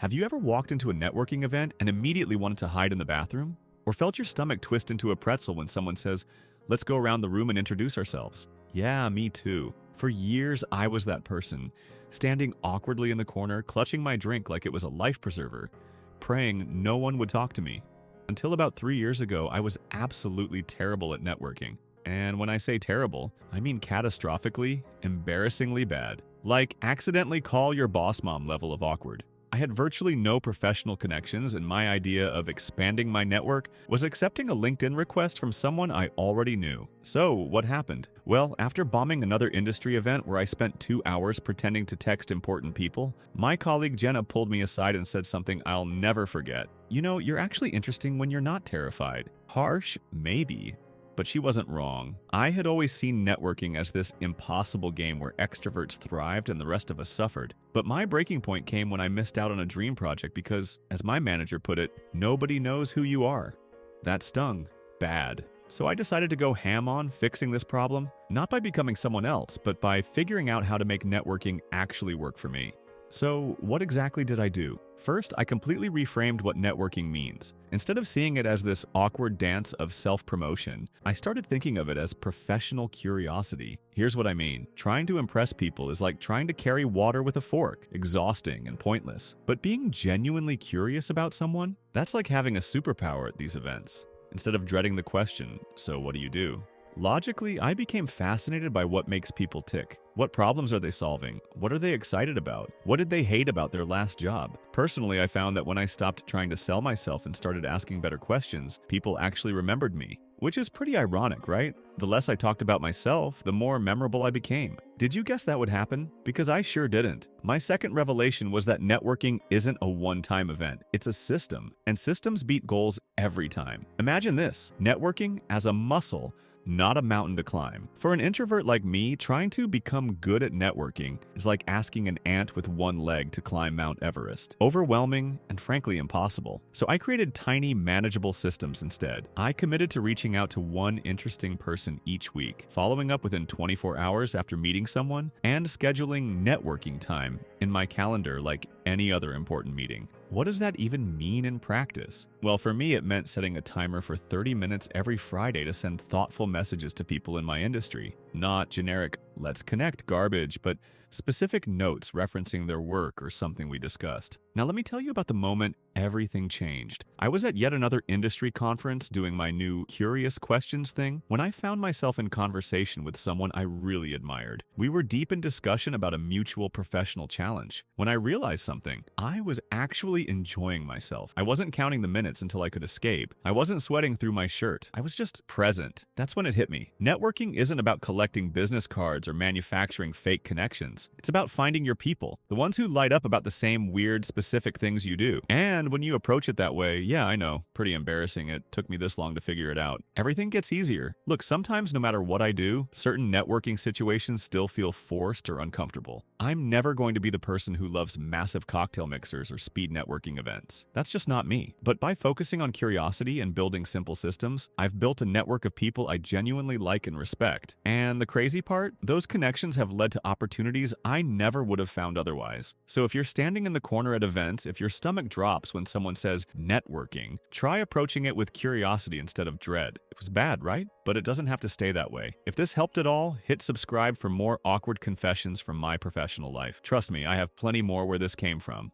Have you ever walked into a networking event and immediately wanted to hide in the bathroom? Or felt your stomach twist into a pretzel when someone says, "Let's go around the room and introduce ourselves"? Yeah, me too. For years, I was that person, standing awkwardly in the corner, clutching my drink like it was a life preserver, praying no one would talk to me. Until about 3 years ago, I was absolutely terrible at networking. And when I say terrible, I mean catastrophically, embarrassingly bad. Like accidentally call your boss mom level of awkward. I had virtually no professional connections, and my idea of expanding my network was accepting a LinkedIn request from someone I already knew. So, what happened? Well, after bombing another industry event where I spent 2 hours pretending to text important people, my colleague Jenna pulled me aside and said something I'll never forget. You know, you're actually interesting when you're not terrified. Harsh? Maybe. But she wasn't wrong. I had always seen networking as this impossible game where extroverts thrived and the rest of us suffered. But my breaking point came when I missed out on a dream project because, as my manager put it, nobody knows who you are. That stung bad. So I decided to go ham on fixing this problem, not by becoming someone else, but by figuring out how to make networking actually work for me. So, what exactly did I do? First, I completely reframed what networking means. Instead of seeing it as this awkward dance of self-promotion, I started thinking of it as professional curiosity. Here's what I mean. Trying to impress people is like trying to carry water with a fork, exhausting and pointless. But being genuinely curious about someone, that's like having a superpower at these events. Instead of dreading the question, "So what do you do?" Logically, I became fascinated by what makes people tick. What problems are they solving? What are they excited about? What did they hate about their last job? Personally, I found that when I stopped trying to sell myself and started asking better questions, people actually remembered me. Which is pretty ironic, right? The less I talked about myself, the more memorable I became. Did you guess that would happen? Because I sure didn't. My second revelation was that networking isn't a one-time event. It's a system, and systems beat goals every time. Imagine this, networking as a muscle, not a mountain to climb. For an introvert like me, trying to become good at networking is like asking an ant with one leg to climb Mount Everest. Overwhelming and frankly impossible. So I created tiny, manageable systems instead. I committed to reaching out to one interesting person each week, following up within 24 hours after meeting someone, and scheduling networking time in my calendar like any other important meeting. What does that even mean in practice? Well, for me, it meant setting a timer for 30 minutes every Friday to send thoughtful messages to people in my industry. Not generic, "let's connect" garbage, but specific notes referencing their work or something we discussed. Now, let me tell you about the moment everything changed. I was at yet another industry conference doing my new Curious Questions thing when I found myself in conversation with someone I really admired. We were deep in discussion about a mutual professional challenge. When I realized something, I was actually enjoying myself. I wasn't counting the minutes until I could escape. I wasn't sweating through my shirt. I was just present. That's when it hit me. Networking isn't about collecting business cards or manufacturing fake connections. It's about finding your people, the ones who light up about the same weird, specific things you do. And when you approach it that way, yeah, I know, pretty embarrassing. It took me this long to figure it out. Everything gets easier. Look, sometimes no matter what I do, certain networking situations still feel forced or uncomfortable. I'm never going to be the person who loves massive cocktail mixers or speed networking events. That's just not me. But by focusing on curiosity and building simple systems, I've built a network of people I genuinely like and respect. And the crazy part, those connections have led to opportunities I never would have found otherwise. So if you're standing in the corner at events, if your stomach drops when someone says networking, try approaching it with curiosity instead of dread. It was bad, right? But it doesn't have to stay that way. If this helped at all, hit subscribe for more awkward confessions from my professional life. Trust me, I have plenty more where this came from.